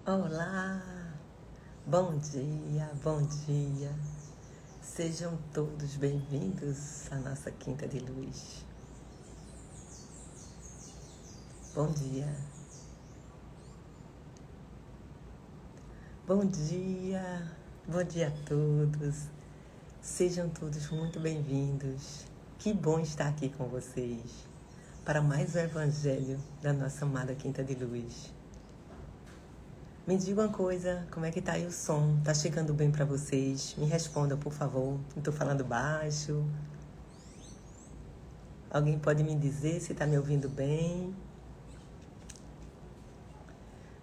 Olá, bom dia, bom dia. Sejam todos bem-vindos à nossa Quinta de Luz. Bom dia. Bom dia, bom dia a todos. Sejam todos muito bem-vindos. Que bom estar aqui com vocês para mais um Evangelho da nossa amada Quinta de Luz. Me diga uma coisa, como é que tá aí o som? Tá chegando bem para vocês? Me respondam, por favor. Não tô falando baixo. Alguém pode me dizer se tá me ouvindo bem?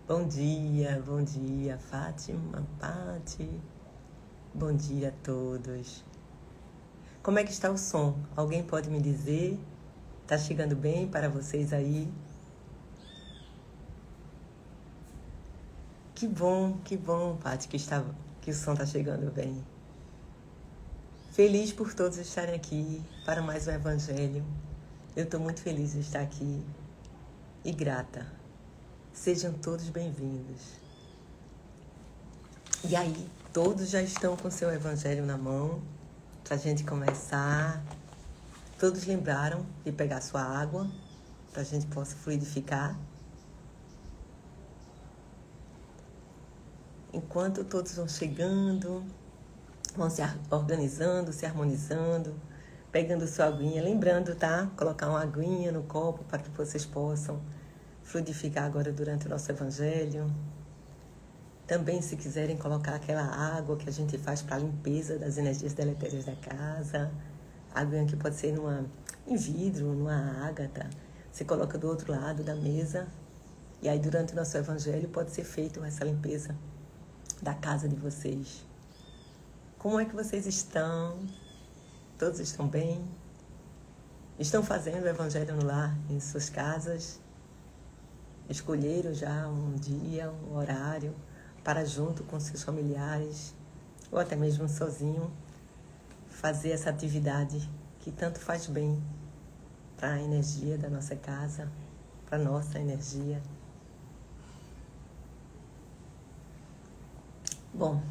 Bom dia, Fátima, Pati. Bom dia a todos. Como é que está o som? Alguém pode me dizer? Tá chegando bem para vocês aí? Que bom, Pati, que o som tá chegando bem. Feliz por todos estarem aqui para mais um Evangelho. Eu estou muito feliz de estar aqui e grata. Sejam todos bem-vindos. E aí, todos já estão com seu Evangelho na mão para a gente começar. Todos lembraram de pegar sua água para a gente possa fluidificar. Enquanto todos vão chegando, vão se organizando, se harmonizando, pegando sua aguinha. Lembrando, tá? Colocar uma aguinha no copo para que vocês possam fluidificar agora durante o nosso Evangelho. Também, se quiserem colocar aquela água que a gente faz para a limpeza das energias deletérias da casa, água que pode ser em vidro, numa ágata, você coloca do outro lado da mesa, e aí durante o nosso Evangelho pode ser feita essa limpeza da casa de vocês. Como é que vocês estão? Todos estão bem? Estão fazendo o Evangelho no lar em suas casas? Escolheram já um dia, um horário para junto com seus familiares ou até mesmo sozinho fazer essa atividade que tanto faz bem para a energia da nossa casa, para a nossa energia. Bom,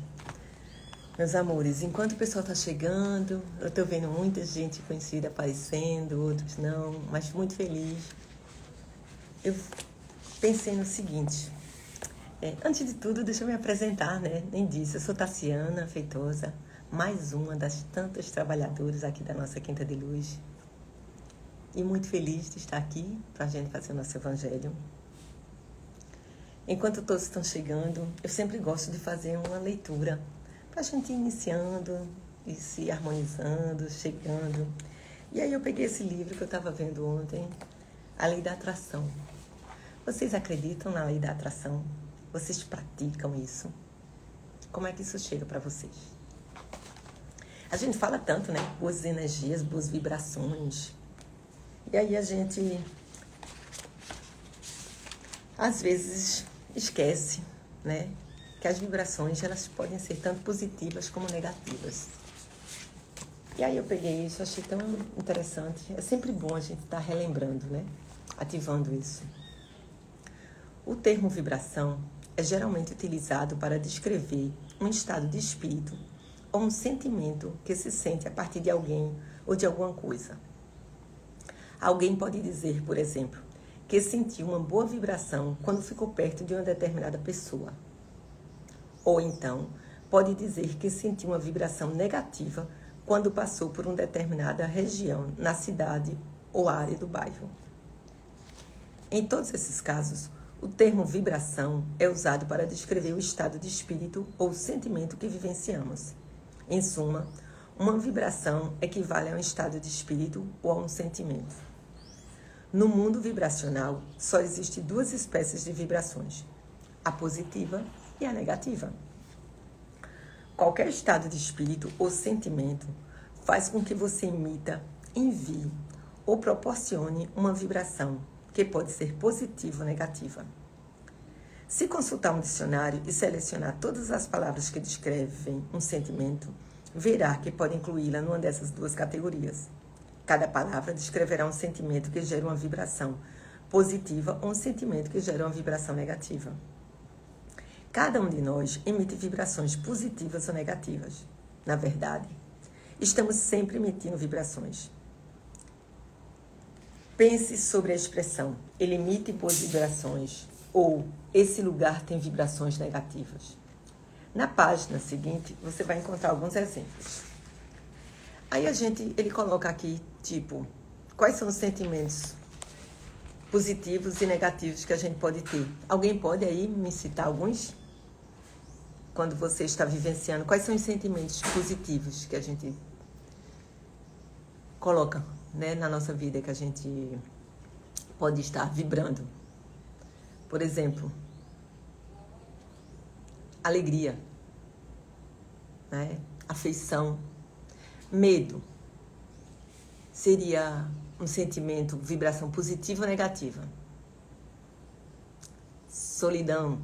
meus amores, enquanto o pessoal está chegando, eu estou vendo muita gente conhecida aparecendo, outros não, mas muito feliz. Eu pensei no seguinte, antes de tudo, deixa eu me apresentar, né? Nem disse, eu sou Tassiana Feitosa, mais uma das tantas trabalhadoras aqui da nossa Quinta de Luz. E muito feliz de estar aqui para a gente fazer o nosso Evangelho. Enquanto todos estão chegando, eu sempre gosto de fazer uma leitura para a gente ir iniciando e se harmonizando, chegando. E aí eu peguei esse livro que eu estava vendo ontem, A Lei da Atração. Vocês acreditam na Lei da Atração? Vocês praticam isso? Como é que isso chega para vocês? A gente fala tanto, né? Boas energias, boas vibrações. E aí a gente, às vezes, esquece, né? Que as vibrações, elas podem ser tanto positivas como negativas. E aí eu peguei isso, achei tão interessante. É sempre bom a gente estar relembrando, né? Ativando isso. O termo vibração é geralmente utilizado para descrever um estado de espírito ou um sentimento que se sente a partir de alguém ou de alguma coisa. Alguém pode dizer, por exemplo, que sentiu uma boa vibração quando ficou perto de uma determinada pessoa. Ou então, pode dizer que sentiu uma vibração negativa quando passou por uma determinada região na cidade ou área do bairro. Em todos esses casos, o termo vibração é usado para descrever o estado de espírito ou sentimento que vivenciamos. Em suma, uma vibração equivale a um estado de espírito ou a um sentimento. No mundo vibracional, só existem duas espécies de vibrações, a positiva e a negativa. Qualquer estado de espírito ou sentimento faz com que você emita, envie ou proporcione uma vibração que pode ser positiva ou negativa. Se consultar um dicionário e selecionar todas as palavras que descrevem um sentimento, verá que pode incluí-la numa dessas duas categorias. Cada palavra descreverá um sentimento que gera uma vibração positiva ou um sentimento que gera uma vibração negativa. Cada um de nós emite vibrações positivas ou negativas. Na verdade, estamos sempre emitindo vibrações. Pense sobre a expressão, ele emite boas vibrações, ou esse lugar tem vibrações negativas. Na página seguinte, você vai encontrar alguns exemplos. Aí ele coloca aqui, tipo, quais são os sentimentos positivos e negativos que a gente pode ter. Alguém pode aí me citar alguns? Quando você está vivenciando, quais são os sentimentos positivos que a gente coloca, né, na nossa vida, que a gente pode estar vibrando? Por exemplo, alegria, né? Afeição, medo. Seria um sentimento, vibração positiva ou negativa? Solidão,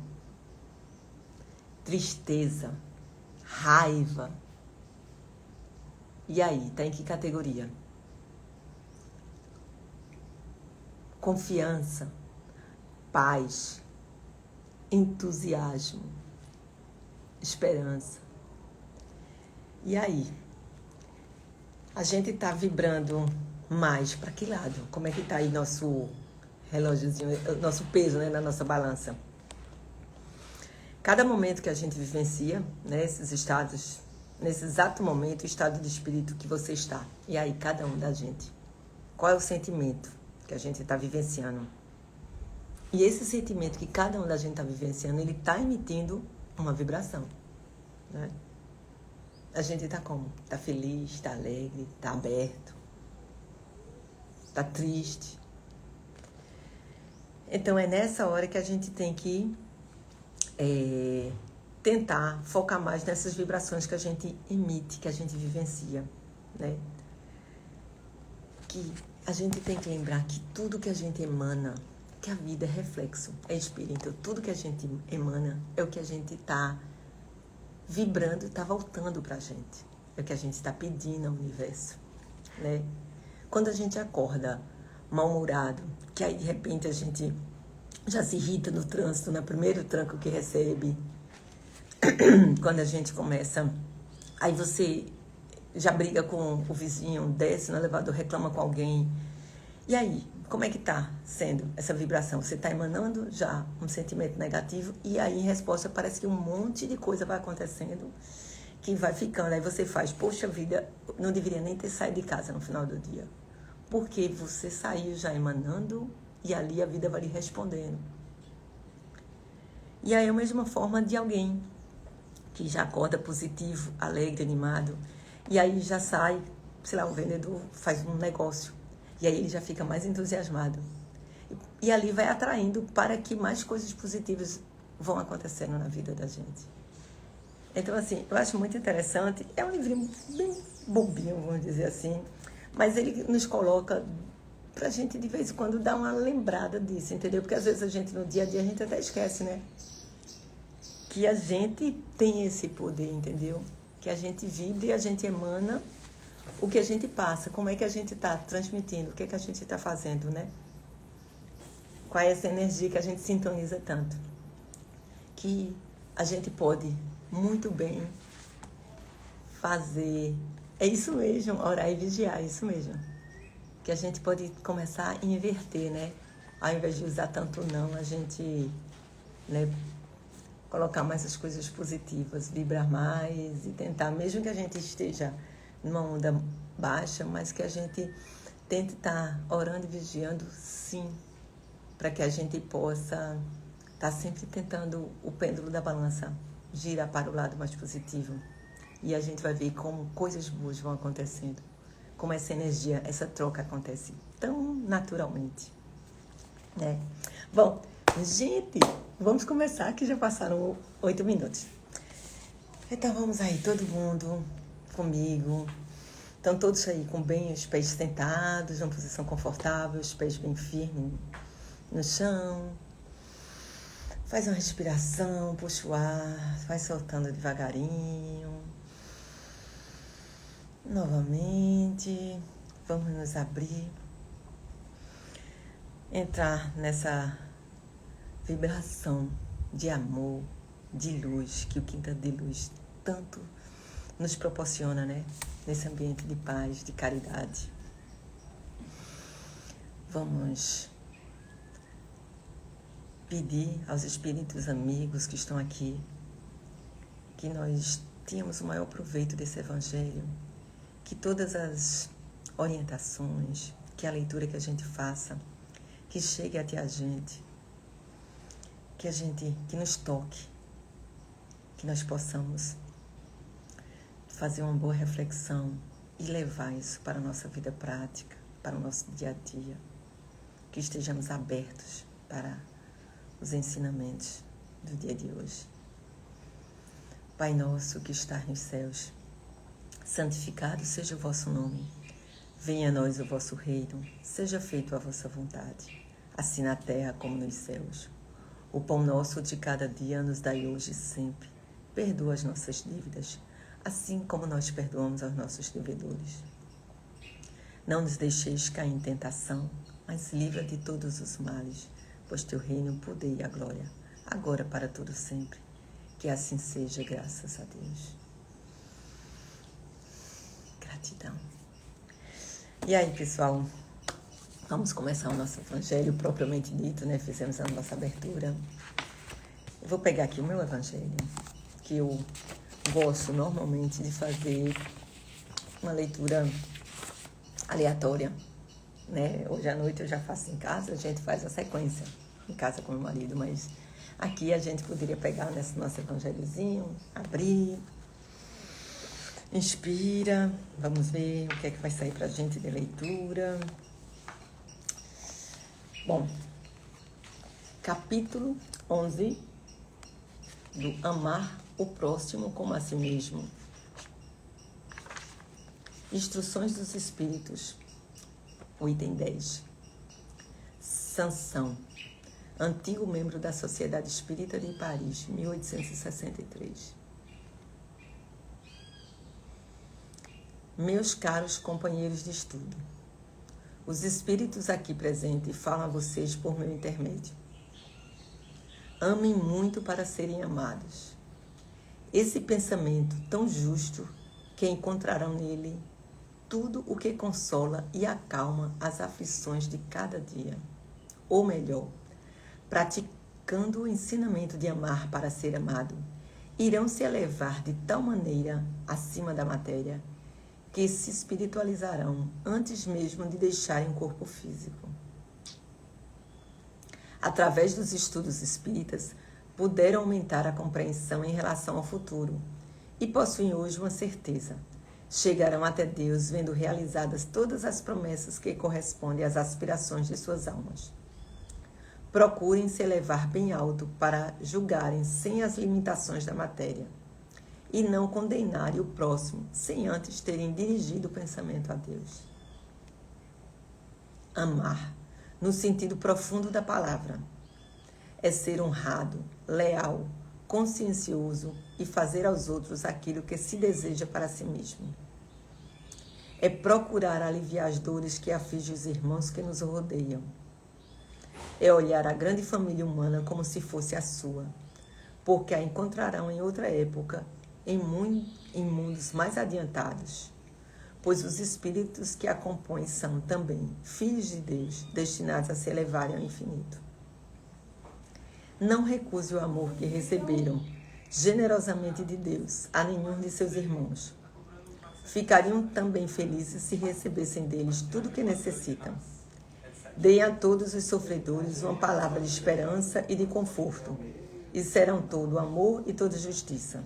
tristeza, raiva. E aí, tá em que categoria? Confiança, paz, entusiasmo, esperança. E aí? A gente tá vibrando mais para que lado? Como é que tá aí nosso relógiozinho, nosso peso, né, na nossa balança? Cada momento que a gente vivencia, né, esses estados, nesse exato momento, o estado de espírito que você está. E aí, cada um da gente. Qual é o sentimento que a gente está vivenciando? E esse sentimento que cada um da gente está vivenciando, ele está emitindo uma vibração, né? A gente está como? Está feliz, está alegre, está aberto, está triste. Então, é nessa hora que a gente tem que tentar focar mais nessas vibrações que a gente emite, que a gente vivencia, né? Que a gente tem que lembrar que tudo que a gente emana, que a vida é reflexo, é espírito. Tudo que a gente emana é o que a gente está vibrando, está voltando para a gente. É o que a gente está pedindo ao universo, né? Quando a gente acorda mal-humorado, que aí de repente a gente já se irrita no trânsito, no primeiro tranco que recebe. Quando a gente começa, aí você já briga com o vizinho, desce no elevador, reclama com alguém. E aí, como é que tá sendo essa vibração? Você está emanando já um sentimento negativo e aí em resposta parece que um monte de coisa vai acontecendo que vai ficando. Aí você faz, poxa vida, não deveria nem ter saído de casa no final do dia. Porque você saiu já emanando e ali a vida vai lhe respondendo. E aí é a mesma forma de alguém que já acorda positivo, alegre, animado, e aí já sai, sei lá, um vendedor faz um negócio, e aí ele já fica mais entusiasmado. E ali vai atraindo para que mais coisas positivas vão acontecendo na vida da gente. Então, assim, eu acho muito interessante. É um livrinho bem bobinho, vamos dizer assim, mas ele nos coloca pra gente, de vez em quando, dar uma lembrada disso, entendeu? Porque às vezes a gente, no dia a dia, a gente até esquece, né? Que a gente tem esse poder, entendeu? Que a gente vive e a gente emana o que a gente passa. Como é que a gente está transmitindo? O que é que a gente está fazendo, né? Qual é essa energia que a gente sintoniza tanto? Que a gente pode muito bem fazer. É isso mesmo, orar e vigiar, é isso mesmo. Que a gente pode começar a inverter, né? Ao invés de usar tanto não, a gente, né, colocar mais as coisas positivas, vibrar mais e tentar, mesmo que a gente esteja numa onda baixa, mas que a gente tente estar orando e vigiando, sim, para que a gente possa estar sempre tentando o pêndulo da balança girar para o lado mais positivo. E a gente vai ver como coisas boas vão acontecendo, como essa energia, essa troca acontece tão naturalmente, né? Bom, gente, vamos começar, que já passaram 8 minutos. Então vamos aí, todo mundo comigo. Estão todos aí com bem os pés sentados, numa posição confortável, os pés bem firmes no chão. Faz uma respiração, puxa o ar, vai soltando devagarinho. Novamente, vamos nos abrir. Entrar nessa vibração de amor, de luz que o Quinta de Luz tanto nos proporciona, né? Nesse ambiente de paz, de caridade. Vamos pedir aos espíritos amigos que estão aqui que nós tenhamos o maior proveito desse Evangelho, que todas as orientações, que a leitura que a gente faça, que chegue até a gente, que nos toque, que nós possamos fazer uma boa reflexão e levar isso para a nossa vida prática, para o nosso dia a dia, que estejamos abertos para os ensinamentos do dia de hoje. Pai nosso que estás nos céus, santificado seja o vosso nome. Venha a nós o vosso reino, seja feita a vossa vontade, assim na terra como nos céus. O pão nosso de cada dia nos dai hoje e sempre. Perdoa as nossas dívidas, assim como nós perdoamos aos nossos devedores. Não nos deixeis cair em tentação, mas livra de todos os males, pois teu reino, o poder e a glória, agora para todo sempre. Que assim seja, graças a Deus. Gratidão. E aí, pessoal, vamos começar o nosso evangelho propriamente dito, né? Fizemos a nossa abertura. Eu vou pegar aqui o meu evangelho, que eu gosto normalmente de fazer uma leitura aleatória, né? Hoje à noite eu já faço em casa, a gente faz a sequência em casa com meu marido, mas aqui a gente poderia pegar nesse nosso evangelhozinho, abrir, inspira, vamos ver o que é que vai sair pra gente de leitura. Bom, capítulo 11 do Amar o Próximo como a Si Mesmo. Instruções dos Espíritos, o item 10. Sansão, antigo membro da Sociedade Espírita de Paris, 1863. Meus caros companheiros de estudo, os espíritos aqui presentes falam a vocês por meu intermédio. Amem muito para serem amados. Esse pensamento tão justo que encontrarão nele tudo o que consola e acalma as aflições de cada dia. Ou melhor, praticando o ensinamento de amar para ser amado, irão se elevar de tal maneira acima da matéria que se espiritualizarão antes mesmo de deixarem o corpo físico. Através dos estudos espíritas, puderam aumentar a compreensão em relação ao futuro e possuem hoje uma certeza. Chegarão até Deus vendo realizadas todas as promessas que correspondem às aspirações de suas almas. Procurem se elevar bem alto para julgarem sem as limitações da matéria e não condenarem o próximo sem antes terem dirigido o pensamento a Deus. Amar, no sentido profundo da palavra, é ser honrado, leal, consciencioso e fazer aos outros aquilo que se deseja para si mesmo. É procurar aliviar as dores que afligem os irmãos que nos rodeiam. É olhar a grande família humana como se fosse a sua, porque a encontrarão em outra época, em mundos mais adiantados, pois os espíritos que a compõem são também filhos de Deus, destinados a se elevarem ao infinito. Não recuse o amor que receberam generosamente de Deus a nenhum de seus irmãos. Ficariam também felizes se recebessem deles tudo o que necessitam. Deem a todos os sofredores uma palavra de esperança e de conforto, e serão todo amor e toda justiça.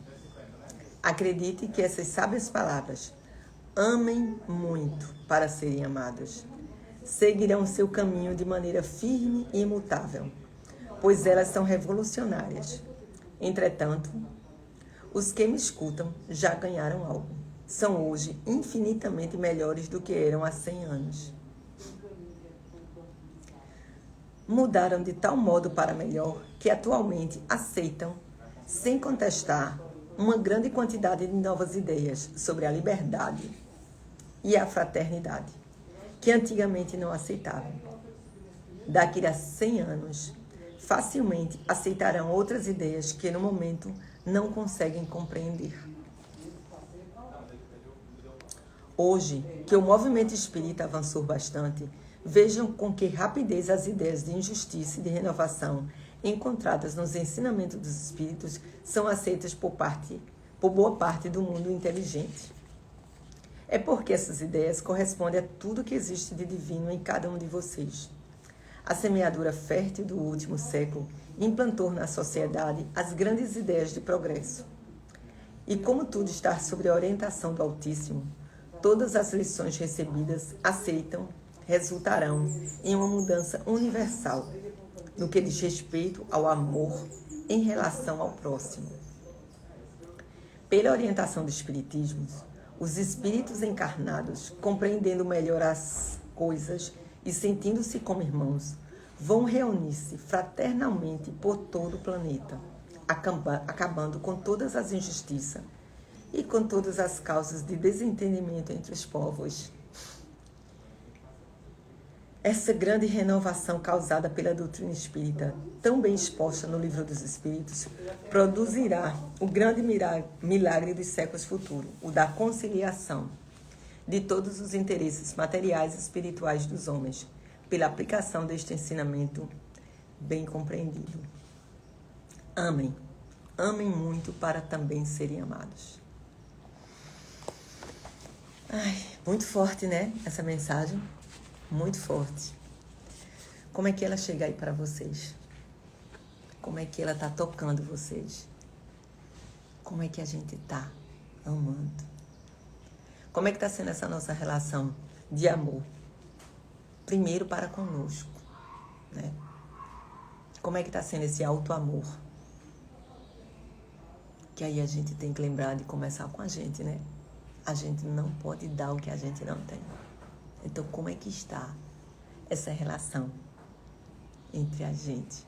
Acredite que essas sábias palavras, amem muito para serem amados, seguirão seu caminho de maneira firme e imutável, pois elas são revolucionárias. Entretanto, os que me escutam já ganharam algo. São hoje infinitamente melhores do que eram há 100 anos. Mudaram de tal modo para melhor que atualmente aceitam, sem contestar, uma grande quantidade de novas ideias sobre a liberdade e a fraternidade, que antigamente não aceitavam. Daqui a 100 anos, facilmente aceitarão outras ideias que no momento não conseguem compreender. Hoje, que o movimento espírita avançou bastante, vejam com que rapidez as ideias de injustiça e de renovação encontradas nos ensinamentos dos espíritos são aceitas por boa parte do mundo inteligente. É porque essas ideias correspondem a tudo que existe de divino em cada um de vocês. A semeadura fértil do último século implantou na sociedade as grandes ideias de progresso. E como tudo está sob a orientação do Altíssimo, todas as lições recebidas resultarão em uma mudança universal no que diz respeito ao amor em relação ao próximo. Pela orientação do Espiritismo, os espíritos encarnados, compreendendo melhor as coisas e sentindo-se como irmãos, vão reunir-se fraternalmente por todo o planeta, acabando com todas as injustiças e com todas as causas de desentendimento entre os povos. Essa grande renovação causada pela doutrina espírita, tão bem exposta no Livro dos Espíritos, produzirá o grande milagre dos séculos futuros, o da conciliação de todos os interesses materiais e espirituais dos homens, pela aplicação deste ensinamento bem compreendido. Amem, amem muito para também serem amados. Muito forte, né? Essa mensagem. Muito forte. Como é que ela chega aí para vocês? Como é que ela está tocando vocês? Como é que a gente está amando? Como é que está sendo essa nossa relação de amor? Primeiro para conosco, né? Como é que está sendo esse auto-amor? Que aí a gente tem que lembrar de começar com a gente, né? A gente não pode dar o que a gente não tem. Então, como é que está essa relação entre a gente?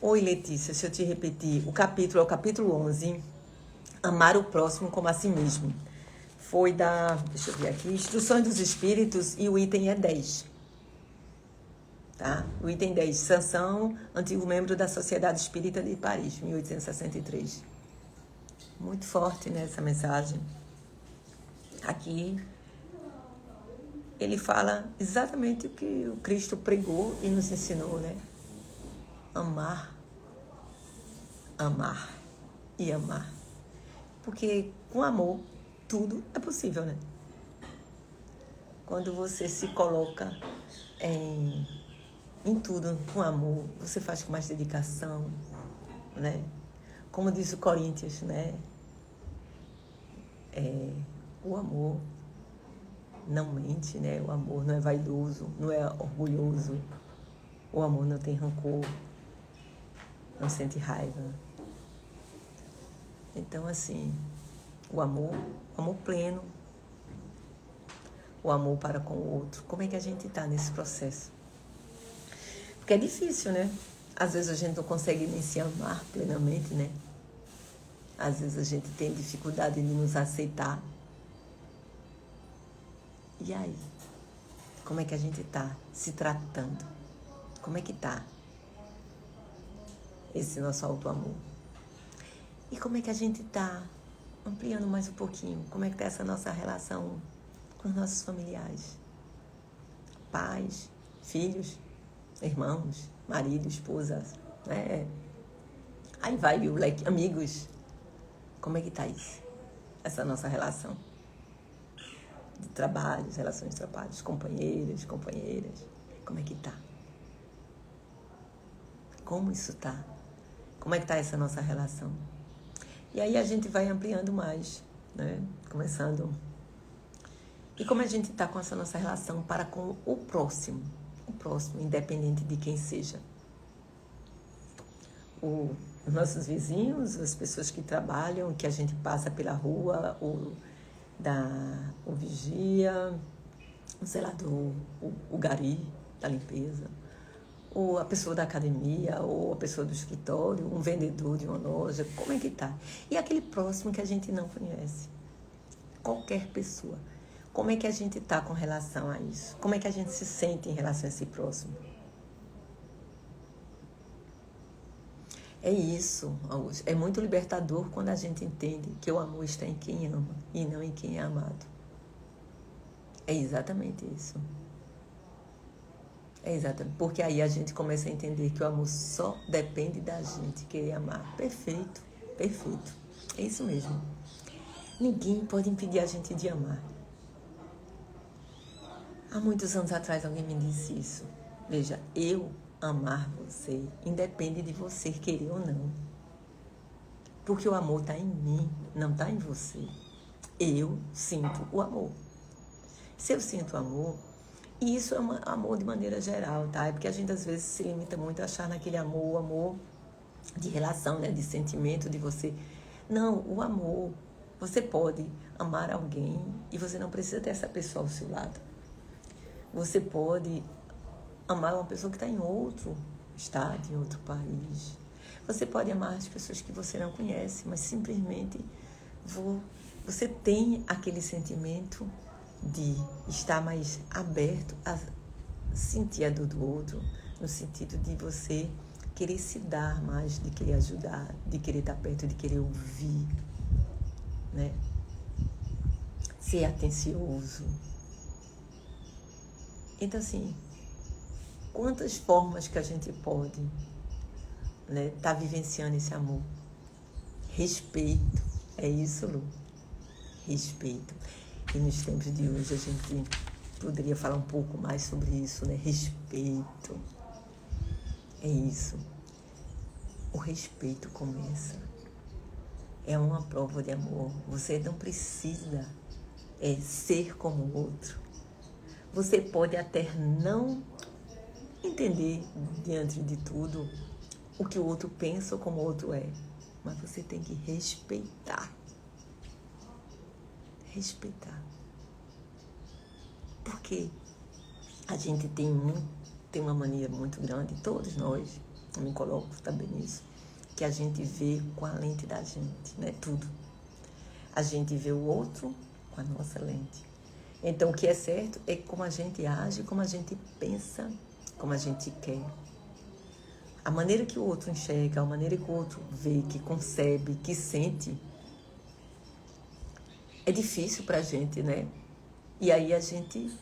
Oi, Letícia, se eu te repetir, o capítulo é o capítulo 11, Amar o Próximo como a Si Mesmo. Foi deixa eu ver aqui, Instruções dos Espíritos, e o item é 10. Tá? O item 10, Sansão, antigo membro da Sociedade Espírita de Paris, 1863. Muito forte, né, essa mensagem. Aqui ele fala exatamente o que o Cristo pregou e nos ensinou, né? Amar, amar e amar. Porque com amor, tudo é possível, né? Quando você se coloca em tudo com amor, você faz com mais dedicação, né? Como diz o Coríntios, né? O amor não mente, né? O amor não é vaidoso, não é orgulhoso. O amor não tem rancor, não sente raiva. Então, assim, o amor pleno, o amor para com o outro. Como é que a gente está nesse processo? Porque é difícil, né? Às vezes a gente não consegue nem se amar plenamente, né? Às vezes a gente tem dificuldade de nos aceitar. E aí? Como é que a gente está se tratando? Como é que está esse nosso auto-amor? E como é que a gente está ampliando mais um pouquinho? Como é que está essa nossa relação com os nossos familiares? Pais, filhos, irmãos, marido, esposa, né? Aí vai o leque, amigos. Como é que está isso? Essa nossa relação de trabalho, relações de trabalho, companheiros, companheiras. Como é que está? Como isso está? Como é que está essa nossa relação? E aí a gente vai ampliando mais, né? Começando. E como a gente está com essa nossa relação para com o próximo, independente de quem seja. Os nossos vizinhos, as pessoas que trabalham, que a gente passa pela rua, o vigia, o zelador, o gari da limpeza, ou a pessoa da academia, ou a pessoa do escritório, um vendedor de uma loja, como é que tá? E aquele próximo que a gente não conhece, qualquer pessoa, como é que a gente tá com relação a isso? Como é que a gente se sente em relação a esse próximo? É isso, Augusto. É muito libertador quando a gente entende que o amor está em quem ama e não em quem é amado. É exatamente isso. É exatamente. Porque aí a gente começa a entender que o amor só depende da gente querer amar. Perfeito, perfeito. É isso mesmo. Ninguém pode impedir a gente de amar. Há muitos anos atrás alguém me disse isso. Veja, eu amar você independe de você querer ou não. Porque o amor está em mim, não está em você. Eu sinto o amor. Se eu sinto o amor, e isso é um amor de maneira geral, tá? É porque a gente às vezes se limita muito a achar naquele amor, o amor de relação, né? De sentimento, de você. Não, o amor, você pode amar alguém e você não precisa ter essa pessoa ao seu lado. Você pode amar uma pessoa que está em outro estado, em outro país. Você pode amar as pessoas que você não conhece, mas simplesmente você tem aquele sentimento de estar mais aberto a sentir a dor do outro, no sentido de você querer se dar mais, de querer ajudar, de querer estar perto, de querer ouvir, né? Ser atencioso. Então, assim, quantas formas que a gente pode, né, tá vivenciando esse amor? Respeito, é isso, Lu? Respeito. E nos tempos de hoje a gente poderia falar um pouco mais sobre isso, né? Respeito. É isso. O respeito começa. É uma prova de amor. Você não precisa ser como o outro. Você pode até não entender diante de tudo o que o outro pensa ou como o outro é. Mas você tem que respeitar. Respeitar. Porque a gente tem uma mania muito grande, todos nós, eu me coloco também nisso, que a gente vê com a lente da gente, né? Tudo. A gente vê o outro com a nossa lente. Então, o que é certo é como a gente age, como a gente pensa, como a gente quer. A maneira que o outro enxerga, a maneira que o outro vê, que concebe, que sente, é difícil pra gente, né? E aí a gente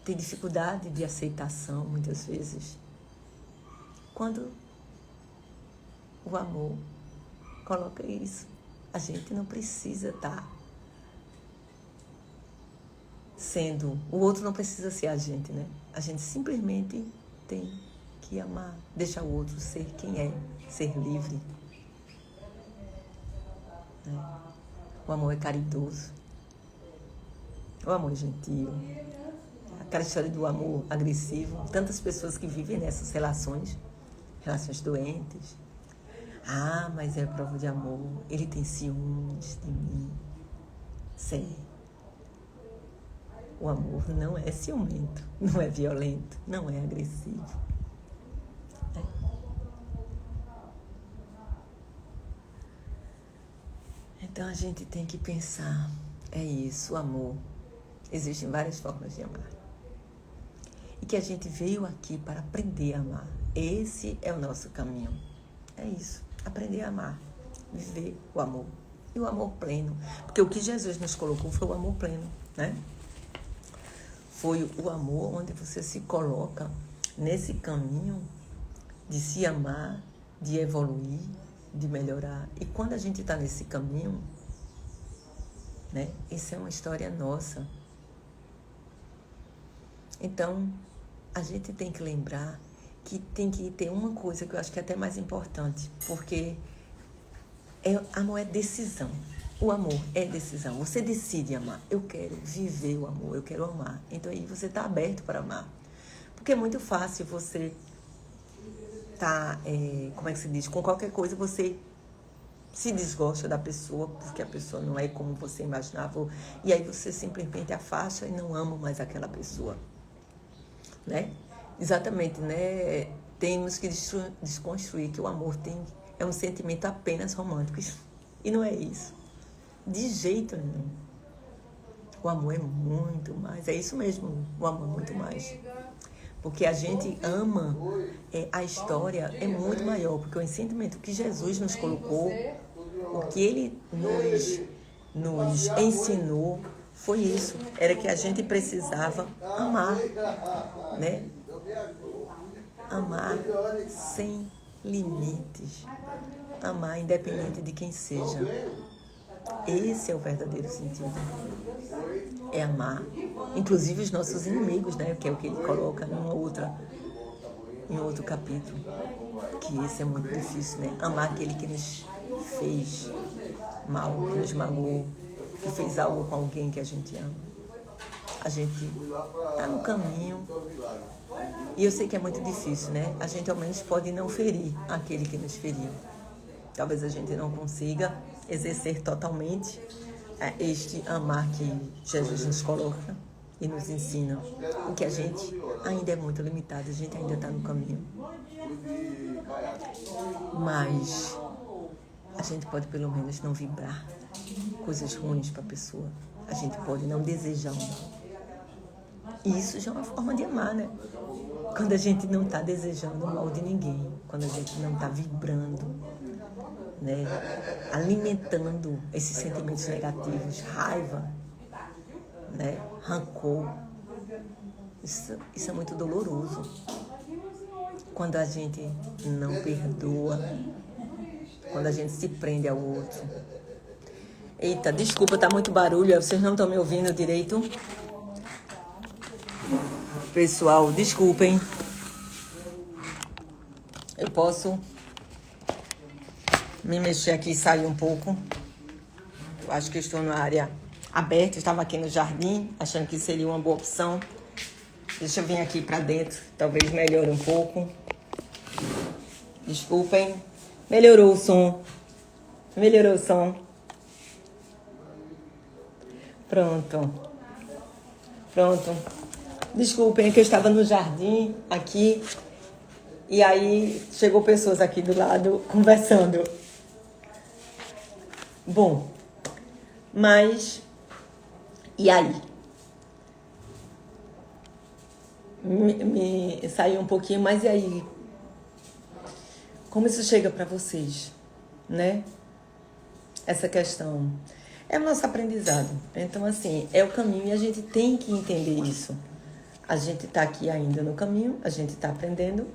tem dificuldade de aceitação, muitas vezes. Quando o amor coloca isso, a gente não precisa estar sendo... O outro não precisa ser a gente, né? A gente simplesmente tem que amar, deixar o outro ser quem é, ser livre. Né? O amor é caridoso. O amor é gentil. Aquela história do amor agressivo. Tantas pessoas que vivem nessas relações doentes. Ah, mas é prova de amor. Ele tem ciúmes de mim. Sei. O amor não é ciumento, não é violento, não é agressivo. Então a gente tem que pensar, é isso, o amor. Existem várias formas de amar. E que a gente veio aqui para aprender a amar. Esse é o nosso caminho. É isso, aprender a amar, viver o amor. E o amor pleno. Porque o que Jesus nos colocou foi o amor pleno, né? Foi o amor onde você se coloca nesse caminho de se amar, de evoluir, de melhorar. E quando a gente está nesse caminho, né? Isso é uma história nossa. Então, a gente tem que lembrar que tem que ter uma coisa que eu acho que é até mais importante, porque amor é decisão. O amor é decisão. Você decide amar. Eu quero viver o amor, eu quero amar. Então aí você está aberto para amar. Porque é muito fácil você como é que se diz? Com qualquer coisa você se desgosta da pessoa, porque a pessoa não é como você imaginava. E aí você simplesmente afasta e não ama mais aquela pessoa. Né? Exatamente, né? Temos que desconstruir que o amor é um sentimento apenas romântico. E não é isso. De jeito nenhum. O amor é muito mais. É isso mesmo, o amor é muito mais. Porque a gente ama, a história é muito maior, porque o ensinamento que Jesus nos colocou, o que ele nos ensinou, foi isso. Era que a gente precisava amar, né? Amar sem limites. Amar independente de quem seja. Esse é o verdadeiro sentido. É amar. Inclusive os nossos inimigos, né? Que é o que ele coloca em outro capítulo. Que esse é muito difícil, né? Amar aquele que nos fez mal, que nos magoou, que fez algo com alguém que a gente ama. A gente está no caminho. E eu sei que é muito difícil, né? A gente ao menos pode não ferir aquele que nos feriu. Talvez a gente não consiga exercer totalmente este amar que Jesus nos coloca e nos ensina. Porque a gente ainda é muito limitado, a gente ainda está no caminho. Mas a gente pode pelo menos não vibrar coisas ruins para a pessoa. A gente pode não desejar o mal. E isso já é uma forma de amar, né? Quando a gente não está desejando o mal de ninguém, quando a gente não está vibrando, né? Alimentando esses sentimentos negativos, raiva, né? Rancor. Isso é muito doloroso. Quando a gente não perdoa, quando a gente se prende ao outro. Eita, desculpa, tá muito barulho, vocês não estão me ouvindo direito? Pessoal, desculpem. Eu posso me mexer aqui e sair um pouco. Eu acho que eu estou na área aberta. Eu estava aqui no jardim, achando que seria uma boa opção. Deixa eu vir aqui para dentro. Talvez melhore um pouco. Desculpem. Melhorou o som. Melhorou o som. Pronto. Desculpem, que eu estava no jardim aqui. E aí chegou pessoas aqui do lado conversando. Bom, mas e aí? Me saiu um pouquinho, mas e aí? Como isso chega para vocês, né? Essa questão é o nosso aprendizado. Então, assim, é o caminho e a gente tem que entender isso. A gente está aqui ainda no caminho, a gente está aprendendo.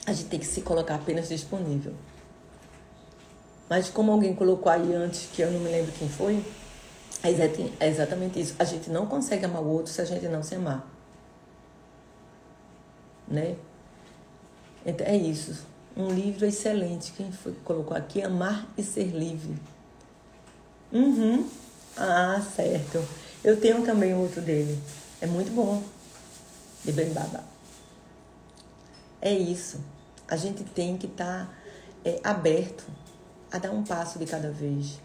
A gente tem que se colocar apenas disponível. Mas como alguém colocou aí antes, que eu não me lembro quem foi, é exatamente isso. A gente não consegue amar o outro se a gente não se amar. Né? Então, é isso. Um livro excelente. Quem foi que colocou aqui? Amar e Ser Livre. Ah, certo. Eu tenho também outro dele. É muito bom. De Ben Baba. É isso. A gente tem que estar aberto a dar um passo de cada vez.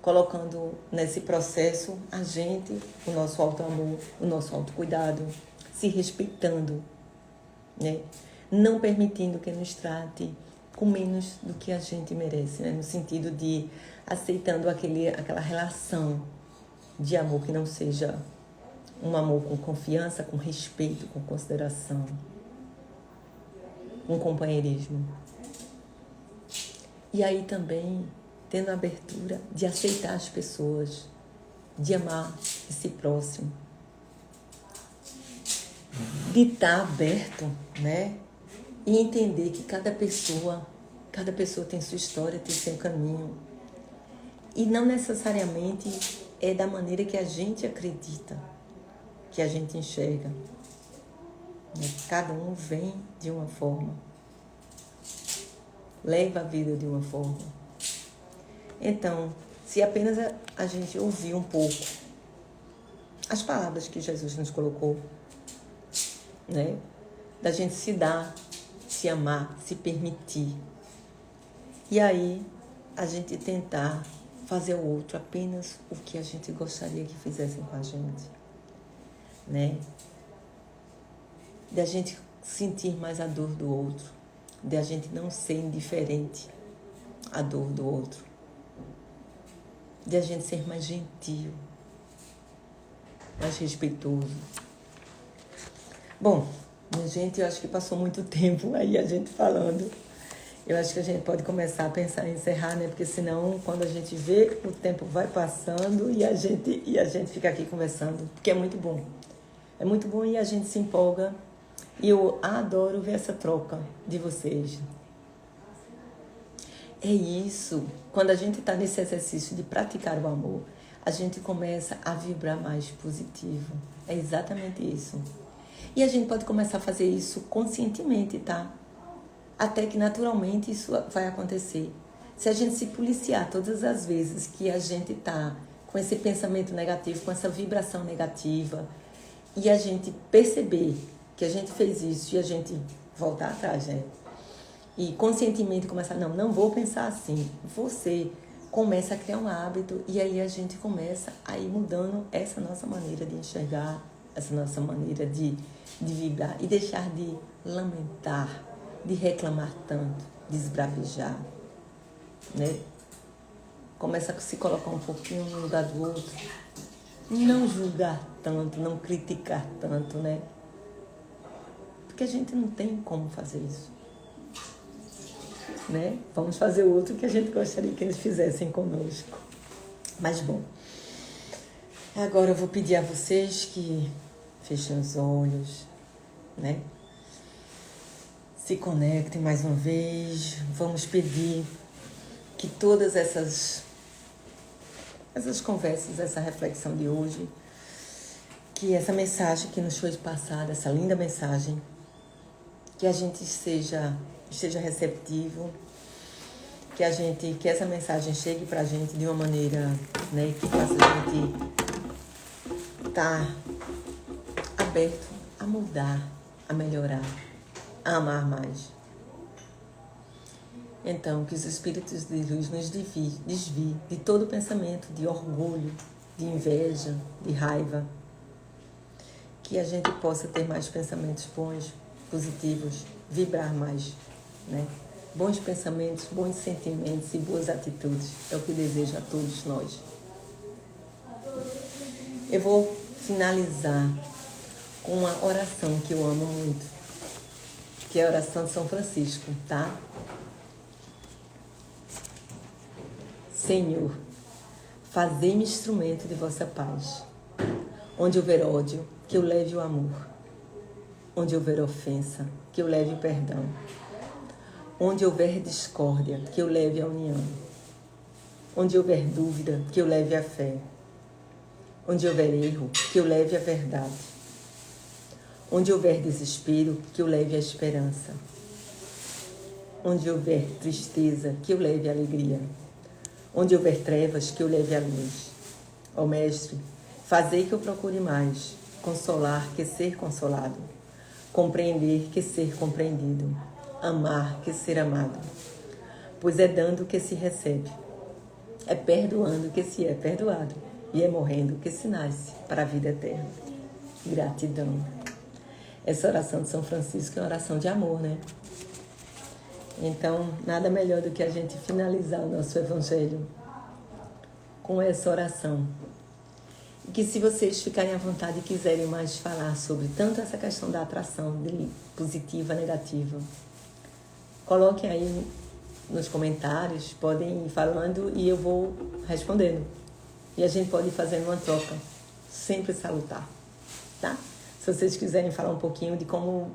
Colocando nesse processo a gente, o nosso auto-amor, o nosso autocuidado, se respeitando, né? Não permitindo que nos trate com menos do que a gente merece, né? No sentido de aceitando aquela relação de amor que não seja um amor com confiança, com respeito, com consideração, com companheirismo. E aí também tendo a abertura de aceitar as pessoas, de amar esse próximo, de estar aberto, né? E entender que cada pessoa tem sua história, tem seu caminho. E não necessariamente é da maneira que a gente acredita, que a gente enxerga. Cada um vem de uma forma, leva a vida de uma forma. Então, se apenas a gente ouvir um pouco as palavras que Jesus nos colocou, né? Da gente se dar, se amar, se permitir. E aí, a gente tentar fazer ao outro apenas o que a gente gostaria que fizessem com a gente, né? De a gente sentir mais a dor do outro, de a gente não ser indiferente à dor do outro, de a gente ser mais gentil, mais respeitoso. Bom, minha gente, eu acho que passou muito tempo aí a gente falando. Eu acho que a gente pode começar a pensar em encerrar, né? Porque senão, quando a gente vê, o tempo vai passando e a gente fica aqui conversando, porque é muito bom. É muito bom e a gente se empolga. E eu adoro ver essa troca de vocês. É isso. Quando a gente está nesse exercício de praticar o amor, a gente começa a vibrar mais positivo. É exatamente isso. E a gente pode começar a fazer isso conscientemente, tá? Até que naturalmente isso vai acontecer. Se a gente se policiar todas as vezes que a gente tá com esse pensamento negativo, com essa vibração negativa, e a gente perceber que a gente fez isso e a gente voltar atrás, né? E conscientemente começar, não vou pensar assim. Você começa a criar um hábito e aí a gente começa a ir mudando essa nossa maneira de enxergar, essa nossa maneira de vibrar e deixar de lamentar, de reclamar tanto, de esbravejar, né? Começa a se colocar um pouquinho no lugar do outro. Não julgar tanto, não criticar tanto, né? Porque a gente não tem como fazer isso, né? Vamos fazer o outro que a gente gostaria que eles fizessem conosco. Mas bom, agora eu vou pedir a vocês que fechem os olhos, né? Se conectem mais uma vez. Vamos pedir que todas essas conversas, essa reflexão de hoje, que essa mensagem que nos foi passada, essa linda mensagem, que a gente esteja receptivo, que essa mensagem chegue pra gente de uma maneira, né, que faça a gente estar aberto a mudar, a melhorar, a amar mais. Então, que os espíritos de luz nos desviem de todo pensamento de orgulho, de inveja, de raiva. Que a gente possa ter mais pensamentos bons, positivos, vibrar mais, né? Bons pensamentos, bons sentimentos e boas atitudes. É o que desejo a todos nós. Eu vou finalizar com uma oração que eu amo muito, que é a oração de São Francisco, tá? Senhor, fazei-me instrumento de vossa paz. Onde houver ódio, que eu leve o amor. Onde houver ofensa, que eu leve o perdão. Onde houver discórdia, que eu leve a união. Onde houver dúvida, que eu leve a fé. Onde houver erro, que eu leve a verdade. Onde houver desespero, que eu leve a esperança. Onde houver tristeza, que eu leve a alegria. Onde houver trevas, que eu leve a luz. Ó Mestre, fazei que eu procure mais, consolar que ser consolado, compreender que ser compreendido, amar que ser amado. Pois é dando que se recebe, é perdoando que se é perdoado, e é morrendo que se nasce para a vida eterna. Gratidão. Essa oração de São Francisco é uma oração de amor, né? Então, nada melhor do que a gente finalizar o nosso Evangelho com essa oração. E que se vocês ficarem à vontade e quiserem mais falar sobre tanto essa questão da atração positiva, negativa, coloquem aí nos comentários, podem ir falando e eu vou respondendo. E a gente pode ir fazendo uma troca, sempre salutar, tá? Se vocês quiserem falar um pouquinho de como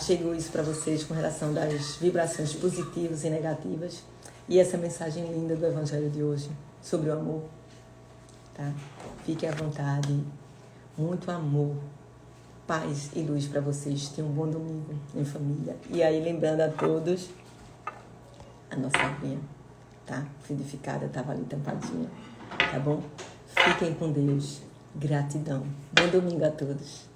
chegou isso para vocês com relação das vibrações positivas e negativas e essa mensagem linda do Evangelho de hoje sobre o amor, tá? Fiquem à vontade, muito amor, paz e luz para vocês. Tenham um bom domingo em família. E aí, lembrando a todos, a nossa aguinha, tá? Fluidificada, estava ali tampadinha, tá bom? Fiquem com Deus. Gratidão. Bom domingo a todos.